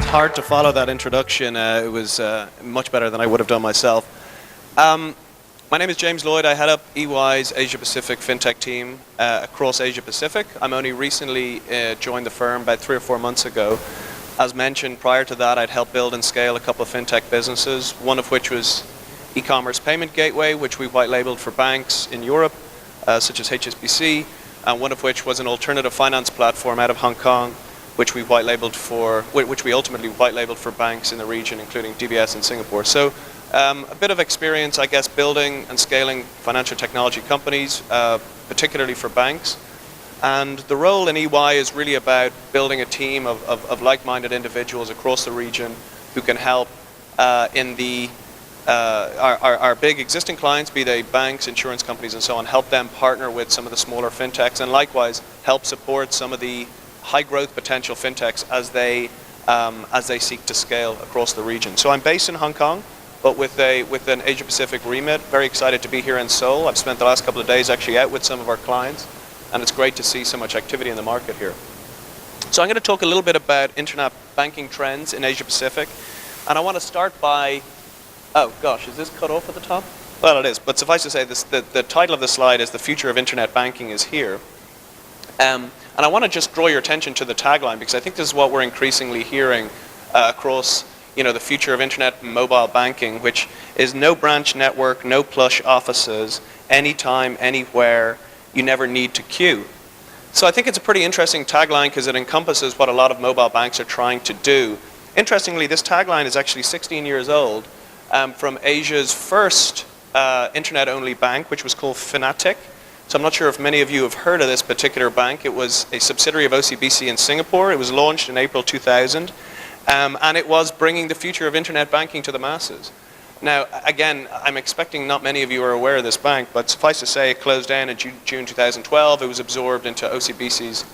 hard to follow that introduction. It was much better than I would have done myself. My name is James Lloyd. I head up EY's Asia Pacific Fintech team across Asia Pacific. I'm only recently joined the firm about 3 or 4 months ago. As mentioned, prior to that, I'd helped build and scale a couple of fintech businesses, one of which was e-commerce payment gateway, which we white labeled for banks in Europe, such as HSBC, and one of which was an alternative finance platform out of Hong Kong, which we ultimately white labeled for banks in the region, including DBS in Singapore. So a bit of experience, I guess, building and scaling financial technology companies, particularly for banks. And the role in EY is really about building a team of like-minded individuals across the region who can help in our big existing clients, be they banks, insurance companies, and so on, help them partner with some of the smaller fintechs, and likewise help support some of the high-growth potential fintechs as they seek to scale across the region. So I'm based in Hong Kong, but with an Asia-Pacific remit. Very excited to be here in Seoul. I've spent the last couple of days actually out with some of our clients, and it's great to see so much activity in the market here. So I'm going to talk a little bit about internet banking trends in Asia-Pacific, and I want to start by, oh gosh, is this cut off at the top? Well, it is, but suffice to say, the title of the slide is "The Future of Internet Banking is Here." And I want to just draw your attention to the tagline, because I think this is what we're increasingly hearing across the future of internet and mobile banking, which is no branch network, no plush offices, anytime, anywhere, you never need to queue. So I think it's a pretty interesting tagline because it encompasses what a lot of mobile banks are trying to do. Interestingly, this tagline is actually 16 years old, from Asia's first internet-only bank, which was called Fintech. So I'm not sure if many of you have heard of this particular bank. It was a subsidiary of OCBC in Singapore. It was launched in April 2000, and it was bringing the future of internet banking to the masses. Now, again, I'm expecting not many of you are aware of this bank, but suffice to say, it closed down in June 2012. It was absorbed into OCBC's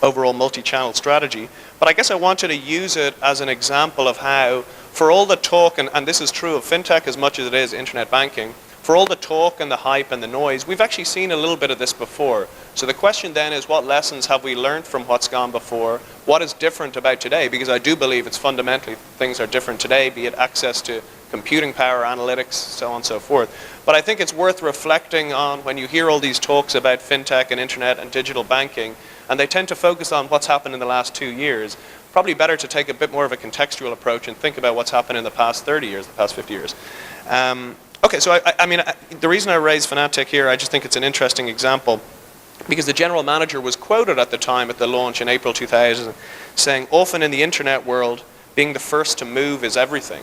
overall multi-channel strategy. But I guess I wanted to use it as an example of how, for all the talk, and this is true of fintech as much as it is internet banking, for all the talk and the hype and the noise, we've actually seen a little bit of this before. So the question then is, what lessons have we learned from what's gone before? What is different about today? Because I do believe it's fundamentally things are different today, be it access to computing power, analytics, so on and so forth. But I think it's worth reflecting on when you hear all these talks about fintech and internet and digital banking, and they tend to focus on what's happened in the last 2 years. Probably better to take a bit more of a contextual approach and think about what's happened in the past 30 years, the past 50 years. Okay, so I mean, the reason I raised Fintech here, I just think it's an interesting example, because the general manager was quoted at the time at the launch in April 2000 saying, often in the internet world, being the first to move is everything.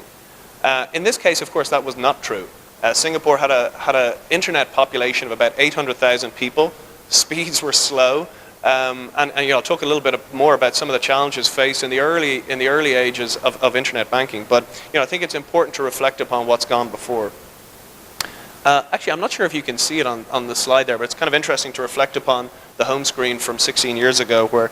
In this case, of course, that was not true. Singapore had an internet population of about 800,000 people. Speeds were slow. And I'll talk a little bit more about some of the challenges faced in the early ages of internet banking. But I think it's important to reflect upon what's gone before. Actually, I'm not sure if you can see it on the slide there, but it's kind of interesting to reflect upon the home screen from 16 years ago, where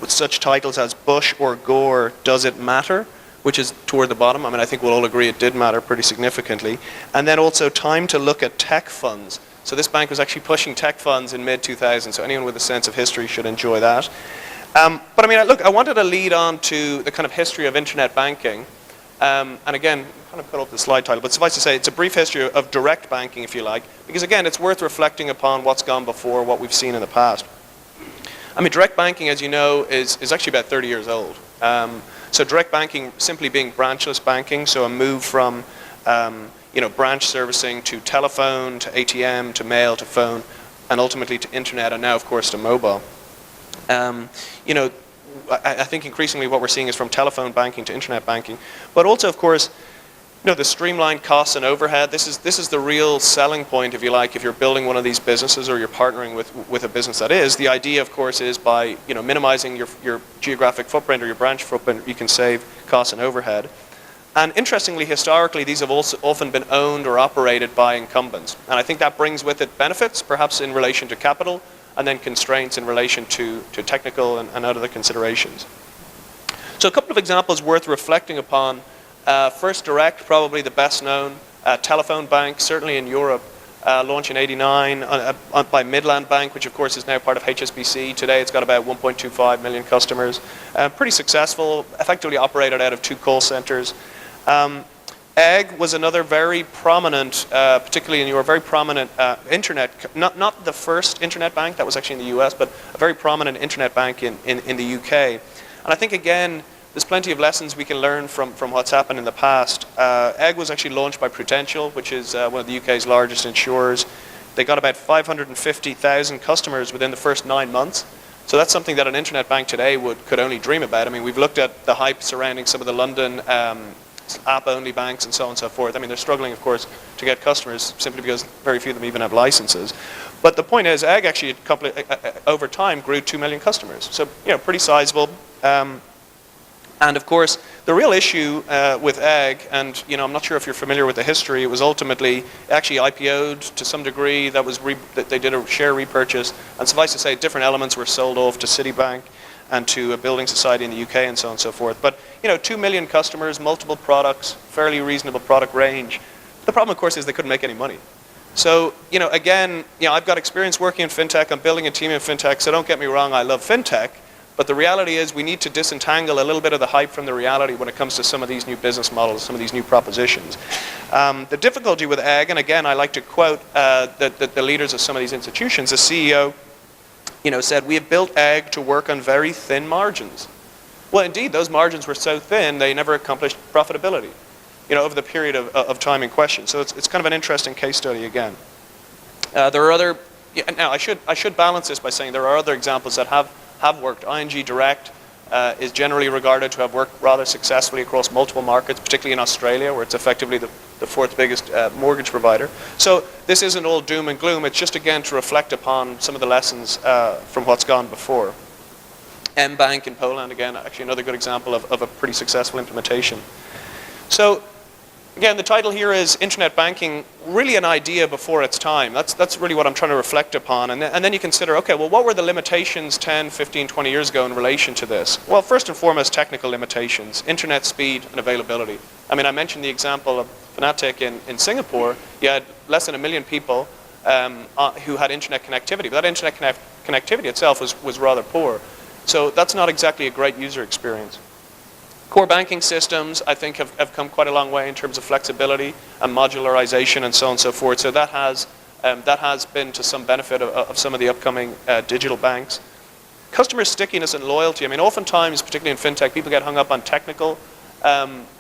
with such titles as Bush or Gore, Does It Matter? Which is toward the bottom. I mean, I think we'll all agree it did matter pretty significantly. And then also Time to Look at Tech Funds. So this bank was actually pushing tech funds in mid-2000, so anyone with a sense of history should enjoy that. But I mean, look, I wanted to lead on to the kind of history of internet banking. And again, kind of put up the slide title, but suffice to say, it's a brief history of direct banking, if you like, because again, it's worth reflecting upon what's gone before, what we've seen in the past. I mean, direct banking, as you know, is actually about 30 years old. So direct banking simply being branchless banking, so a move from branch servicing to telephone, to ATM, to mail, to phone, and ultimately to internet, and now, of course, to mobile. I think increasingly what we're seeing is from telephone banking to internet banking, but also, of course, the streamlined costs and overhead. This is the real selling point, if you like, if you're building one of these businesses or you're partnering with a business that is. The idea, of course, is by minimizing your geographic footprint or your branch footprint, you can save costs and overhead. And interestingly, historically, these have also often been owned or operated by incumbents. And I think that brings with it benefits, perhaps in relation to capital, and then constraints in relation to technical and other considerations. So a couple of examples worth reflecting upon. First Direct, probably the best known telephone bank, certainly in Europe, launched in '89 by Midland Bank, which of course is now part of HSBC. Today it's got about 1.25 million customers. Pretty successful, effectively operated out of 2 call centers. Egg was another very prominent, particularly in Europe, very prominent internet, not the first internet bank, that was actually in the US, but a very prominent internet bank in the UK. And I think, again, there's plenty of lessons we can learn from what's happened in the past. Egg was actually launched by Prudential, which is one of the UK's largest insurers. They got about 550,000 customers within the first 9 months. So that's something that an internet bank today could only dream about. I mean, we've looked at the hype surrounding some of the London app-only banks and so on and so forth. I mean, they're struggling, of course, to get customers simply because very few of them even have licenses. But the point is, Egg actually, over time, grew 2 million customers. So, pretty sizable. And of course, the real issue with Egg, and I'm not sure if you're familiar with the history, it was ultimately actually IPO'd to some degree. They did a share repurchase, and suffice to say, different elements were sold off to Citibank and to a building society in the UK and so on and so forth. But 2 million customers, multiple products, fairly reasonable product range. The problem, of course, is they couldn't make any money. So, again, I've got experience working in fintech. I'm building a team in fintech, so don't get me wrong, I love fintech. But the reality is we need to disentangle a little bit of the hype from the reality when it comes to some of these new business models, some of these new propositions. The difficulty with Egg, and again, I like to quote the leaders of some of these institutions, the CEO said, "We have built Egg to work on very thin margins." Well, indeed, those margins were so thin, they never accomplished profitability, over the period of time in question. So it's kind of an interesting case study again. There are other, now I should balance this by saying there are other examples that have worked. ING Direct is generally regarded to have worked rather successfully across multiple markets, particularly in Australia, where it's effectively the 4th biggest mortgage provider. So this isn't all doom and gloom. It's just, again, to reflect upon some of the lessons from what's gone before. M-Bank in Poland, again, actually another good example of a pretty successful implementation. So, again, the title here is Internet Banking, really an idea before its time. That's really what I'm trying to reflect upon. And then you consider, okay, well, what were the limitations 10, 15, 20 years ago in relation to this? Well, first and foremost, technical limitations, internet speed and availability. I mean, I mentioned the example of Fintech in Singapore. You had less than 1 million people who had internet connectivity, but that internet connectivity itself was rather poor. So that's not exactly a great user experience. Core banking systems, I think, have come quite a long way in terms of flexibility and modularization and so on and so forth. So that has been to some benefit of some of the upcoming digital banks. Customer stickiness and loyalty. I mean, oftentimes, particularly in fintech, people get hung up on technical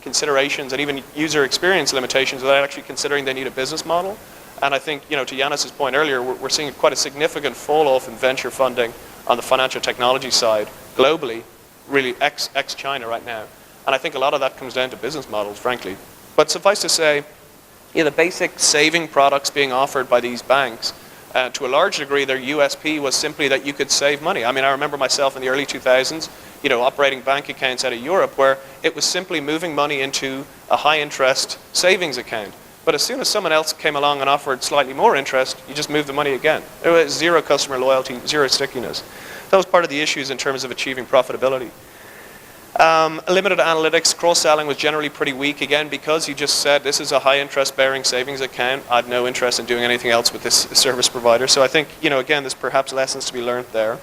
considerations and even user experience limitations without actually considering they need a business model. And I think, to Yannis's point earlier, we're seeing quite a significant fall-off in venture funding on the financial technology side globally, really ex-China right now. And I think a lot of that comes down to business models, frankly. But suffice to say, the basic saving products being offered by these banks, to a large degree, their USP was simply that you could save money. I mean, I remember myself in the early 2000s, operating bank accounts out of Europe where it was simply moving money into a high-interest savings account. But as soon as someone else came along and offered slightly more interest, you just moved the money again. There was zero customer loyalty, zero stickiness. That was part of the issues in terms of achieving profitability. Limited analytics, cross-selling was generally pretty weak, again, because you just said this is a high-interest bearing savings account. I have no interest in doing anything else with this service provider. So I think, again, there's perhaps lessons to be learned there.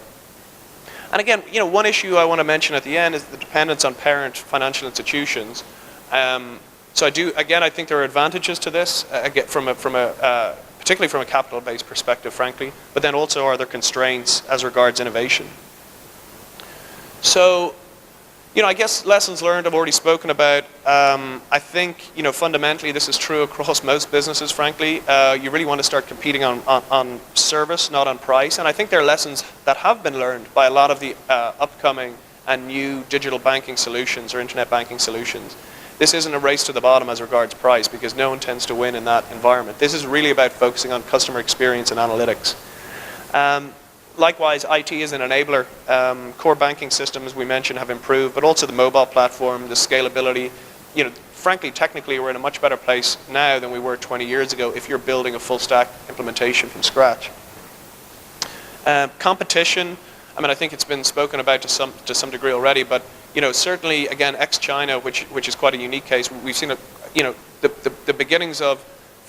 And again, one issue I want to mention at the end is the dependence on parent financial institutions. So I think there are advantages to this, particularly from a capital-based perspective, frankly, but then also are there constraints as regards innovation. So, I guess lessons learned I've already spoken about. I think, fundamentally this is true across most businesses, frankly. You really want to start competing on service, not on price. And I think there are lessons that have been learned by a lot of the upcoming and new digital banking solutions or internet banking solutions. This isn't a race to the bottom as regards price because no one tends to win in that environment. This is really about focusing on customer experience and analytics. Likewise, IT is an enabler. Core banking systems, we mentioned, have improved, but also the mobile platform, the scalability. Frankly, technically, we're in a much better place now than we were 20 years ago if you're building a full stack implementation from scratch. Competition, I think it's been spoken about to some degree already, but certainly, again, ex-China, which is quite a unique case. We've seen the beginnings of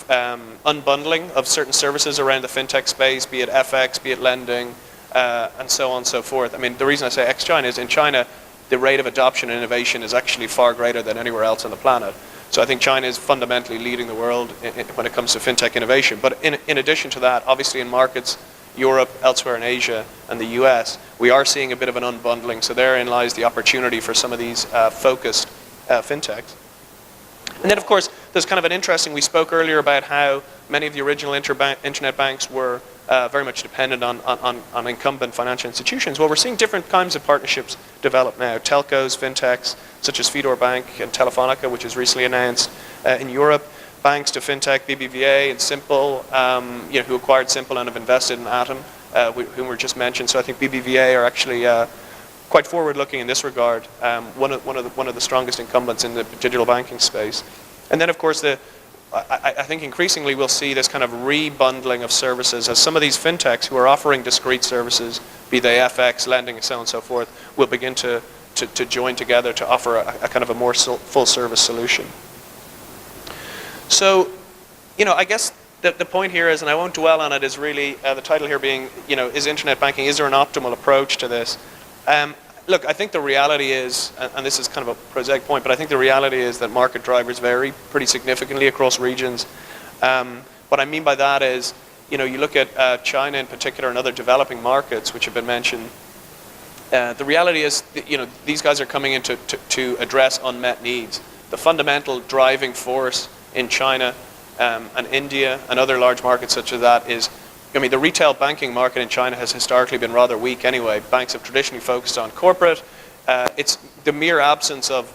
unbundling of certain services around the fintech space, be it FX, be it lending, and so on and so forth. I mean, the reason I say ex-China is in China, the rate of adoption and innovation is actually far greater than anywhere else on the planet. So I think China is fundamentally leading the world when it comes to fintech innovation. But in addition to that, obviously in markets, Europe, elsewhere in Asia, and the US, we are seeing a bit of an unbundling. So therein lies the opportunity for some of these focused fintechs. And then, of course, there's kind of an interesting, we spoke earlier about how many of the original internet banks were very much dependent on incumbent financial institutions. Well, we're seeing different kinds of partnerships develop now. Telcos, fintechs, such as Fidor Bank and Telefonica, which was recently announced in Europe. Banks to fintech, BBVA and Simple, who acquired Simple and have invested in Atom, whom were just mentioned. So I think BBVA are actually quite forward-looking in this regard. One of the strongest incumbents in the digital banking space. And then, of course, I think increasingly we'll see this kind of rebundling of services as some of these fintechs who are offering discrete services, be they FX, lending, and so on and so forth, will begin to join together to offer a kind of a more full-service solution. So, I guess the point here is, and I won't dwell on it, is really the title here being, is internet banking, is there an optimal approach to this? Look, I think the reality is, and this is kind of a prosaic point, but I think the reality is that market drivers vary pretty significantly across regions. What I mean by that is, you look at China in particular and other developing markets which have been mentioned. The reality is that, these guys are coming in to address unmet needs. The fundamental driving force in China and India and other large markets such as that is, the retail banking market in China has historically been rather weak anyway. Banks have traditionally focused on corporate. It's the mere absence of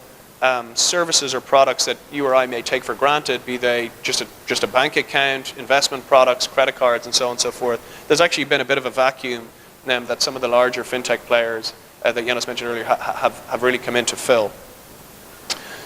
services or products that you or I may take for granted, be they just a bank account, investment products, credit cards, and so on and so forth. There's actually been a bit of a vacuum that some of the larger fintech players that Jonas mentioned earlier have really come in to fill.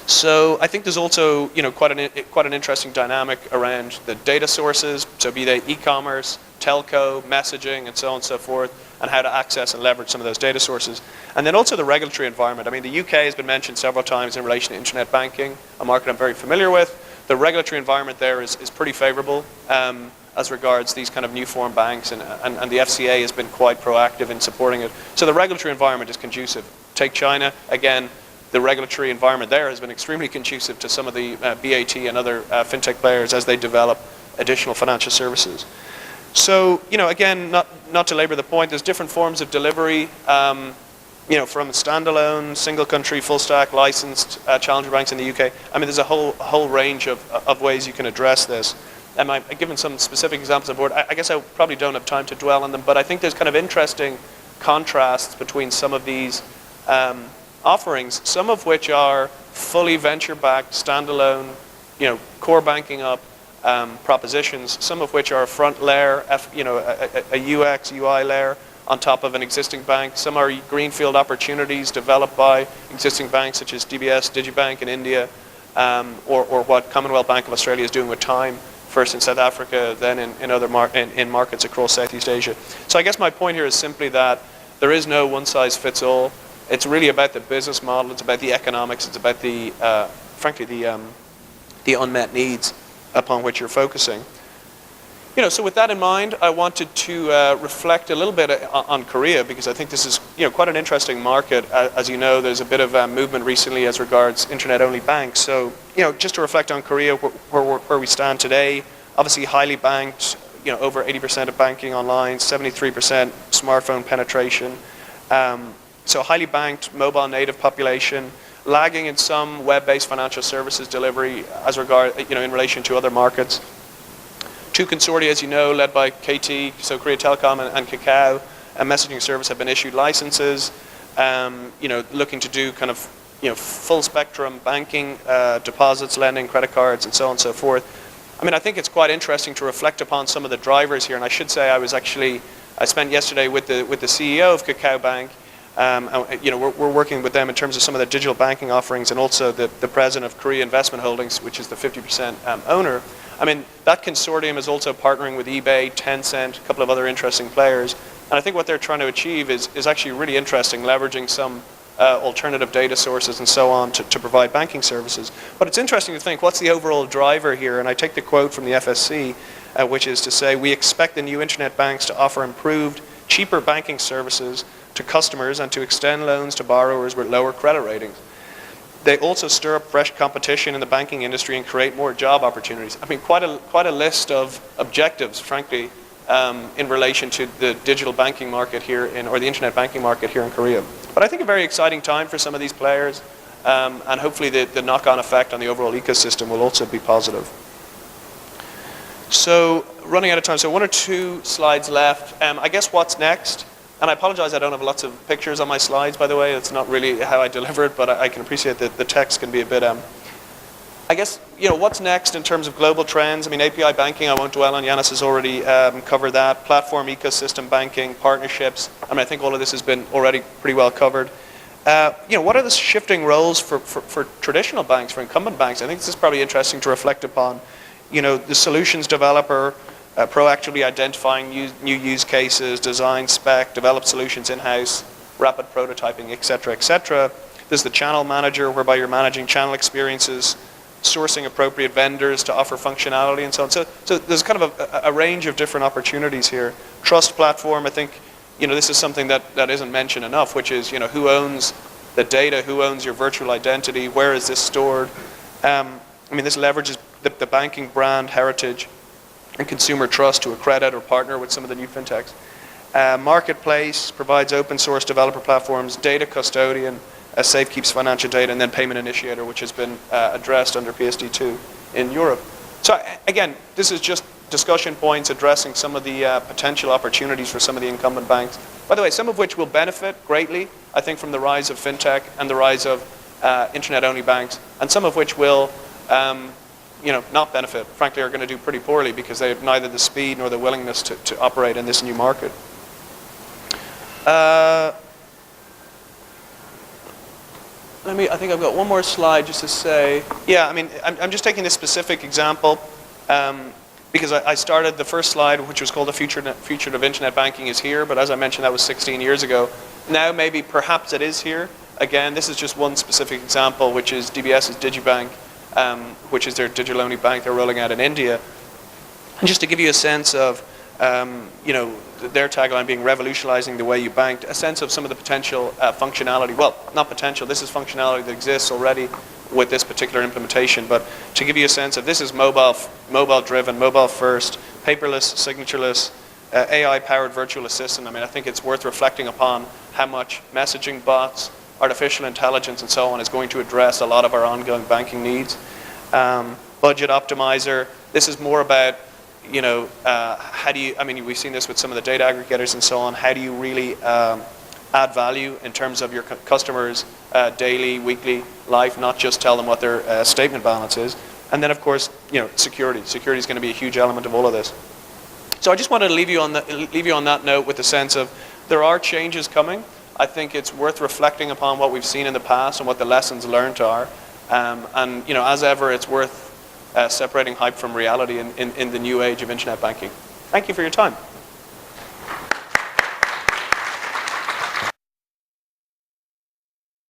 So I think there's also quite an interesting dynamic around the data sources, so be they e-commerce, telco, messaging, and so on and so forth, and how to access and leverage some of those data sources. And then also the regulatory environment. The UK has been mentioned several times in relation to internet banking, a market I'm very familiar with. The regulatory environment there is pretty favorable as regards these kind of new form banks, and the FCA has been quite proactive in supporting it. So the regulatory environment is conducive. Take China, again, the regulatory environment there has been extremely conducive to some of the BAT and other fintech players as they develop additional financial services. So, again, not to labor the point, there's different forms of delivery, from standalone, single country, full stack, licensed challenger banks in the UK. There's a whole range of ways you can address this. And I've given some specific examples on board. I guess I probably don't have time to dwell on them, but I think there's kind of interesting contrasts between some of these offerings, some of which are fully venture-backed, standalone, core banking up propositions, some of which are a front layer, a UX, UI layer on top of an existing bank. Some are greenfield opportunities developed by existing banks such as DBS, Digibank in India, or what Commonwealth Bank of Australia is doing with Time, first in South Africa, then in other markets across Southeast Asia. So I guess my point here is simply that there is no one-size-fits-all. It's really about the business model. It's about the economics. It's about frankly, the unmet needs upon which you're focusing. So with that in mind, I wanted to reflect a little bit on Korea, because I think this is, quite an interesting market. As you know, there's a bit of movement recently as regards internet-only banks. So, just to reflect on Korea, where we stand today, obviously highly banked, over 80% of banking online, 73% smartphone penetration. So highly banked, mobile native population, lagging in some web-based financial services delivery as regard, in relation to other markets. Two consortia, as you know, led by KT, so Korea Telecom and Kakao, a messaging service, have been issued licenses, looking to do kind of, full spectrum banking, deposits, lending, credit cards, and so on and so forth. I think it's quite interesting to reflect upon some of the drivers here, and I should say I spent yesterday with the CEO of Kakao Bank. We're working with them in terms of some of the digital banking offerings, and also the president of Korea Investment Holdings, which is the 50% owner. That consortium is also partnering with eBay, Tencent, a couple of other interesting players. And I think what they're trying to achieve is actually really interesting, leveraging some alternative data sources and so on to provide banking services. But it's interesting to think, what's the overall driver here? And I take the quote from the FSC, which is to say, we expect the new internet banks to offer improved, cheaper banking services to customers and to extend loans to borrowers with lower credit ratings. They also stir up fresh competition in the banking industry and create more job opportunities. I mean, quite a list of objectives, frankly, in relation to the digital banking market here or the internet banking market here in Korea. But I think a very exciting time for some of these players, and hopefully the knock-on effect on the overall ecosystem will also be positive. So, running out of time, so 1 or 2 slides left. I guess what's next? And I apologize, I don't have lots of pictures on my slides, by the way. It's not really how I deliver it, but I can appreciate that the text can be a bit... I guess, what's next in terms of global trends? I mean, API banking, I won't dwell on. Yanis has already covered that. Platform, ecosystem banking, partnerships. I mean, I think all of this has been already pretty well covered. What are the shifting roles for traditional banks, for incumbent banks? I think this is probably interesting to reflect upon. The solutions developer, proactively identifying new use cases, design, spec, develop solutions in-house, rapid prototyping, et cetera, There's the channel manager, whereby you're managing channel experiences, sourcing appropriate vendors to offer functionality and so on. So there's kind of a range of different opportunities here. Trust platform, I think, this is something that isn't mentioned enough, which is, who owns the data, who owns your virtual identity, where is this stored? This leverages the banking brand heritage and consumer trust to accredit or partner with some of the new fintechs. Marketplace provides open source developer platforms, data custodian, Safe keeps financial data, and then payment initiator, which has been addressed under PSD2 in Europe. So again, this is just discussion points addressing some of the potential opportunities for some of the incumbent banks. By the way, some of which will benefit greatly, I think, from the rise of fintech and the rise of internet-only banks, and some of which will not benefit, frankly, are going to do pretty poorly because they have neither the speed nor the willingness to operate in this new market. I think I've got one more slide just to say, I'm just taking this specific example because I started the first slide, which was called the future of internet banking is here, but as I mentioned, that was 16 years ago. Now maybe perhaps it is here. Again, this is just one specific example, which is DBS's Digibank, which is their digital-only bank they're rolling out in India. And just to give you a sense of, their tagline being revolutionizing the way you banked, a sense of some of the potential functionality. Well, not potential, this is functionality that exists already with this particular implementation, but to give you a sense of, this is mobile-driven, mobile-first, paperless, signatureless, AI-powered virtual assistant. I think it's worth reflecting upon how much messaging bots, artificial intelligence, and so on is going to address a lot of our ongoing banking needs. Budget optimizer, this is more about, how do you, we've seen this with some of the data aggregators and so on, how do you really add value in terms of your customers' daily, weekly life, not just tell them what their statement balance is. And then, of course, security. Security is going to be a huge element of all of this. So I just wanted to leave you on that note with the sense of there are changes coming. I think it's worth reflecting upon what we've seen in the past and what the lessons learned are. And as ever, it's worth separating hype from reality in the new age of internet banking. Thank you for your time.